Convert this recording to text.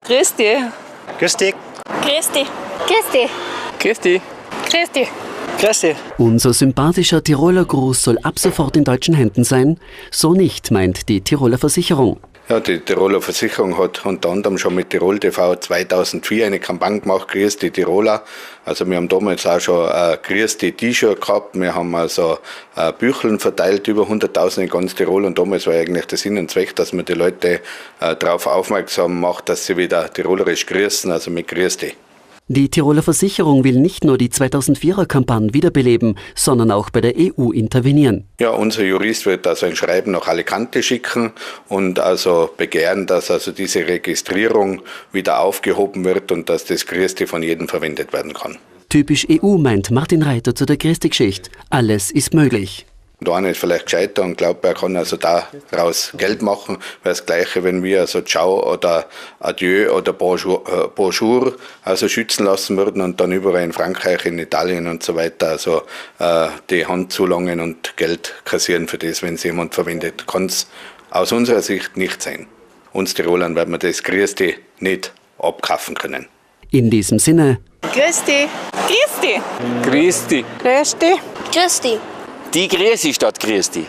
Christi. Christi. Christi. Christi. Christi. Christi. Christi. Unser sympathischer Tiroler Gruß soll ab sofort in deutschen Händen sein? So nicht, meint die Tiroler Versicherung. Ja, die Tiroler Versicherung hat unter anderem schon mit Tirol TV 2004 eine Kampagne gemacht, Grüß die Tiroler. Also wir haben damals auch schon Grüß die T-Shirt gehabt, wir haben also Bücheln verteilt, über 100.000 in ganz Tirol, und damals war eigentlich der Sinn und Zweck, dass man die Leute darauf aufmerksam macht, dass sie wieder tirolerisch grüßen, also mit Grüß die. Die Tiroler Versicherung will nicht nur die 2004er-Kampagne wiederbeleben, sondern auch bei der EU intervenieren. Ja, unser Jurist wird also ein Schreiben nach Alicante schicken und also begehren, dass also diese Registrierung wieder aufgehoben wird und dass das Grüß von jedem verwendet werden kann. Typisch EU, meint Martin Reiter zu der Grüß-Geschichte. Alles ist möglich. Der eine ist vielleicht gescheiter und glaubt, er kann also daraus Geld machen. Weil das Gleiche, wenn wir also Ciao oder Adieu oder Bonjour also schützen lassen würden und dann überall in Frankreich, in Italien und so weiter also die Hand zulangen und Geld kassieren für das, wenn es jemand verwendet, kann es aus unserer Sicht nicht sein. Uns Tirolern werden wir das Grüß nicht abkaufen können. In diesem Sinne. Christi. Christi. Christi. Christi. Christi. Die Grüßi statt Christi.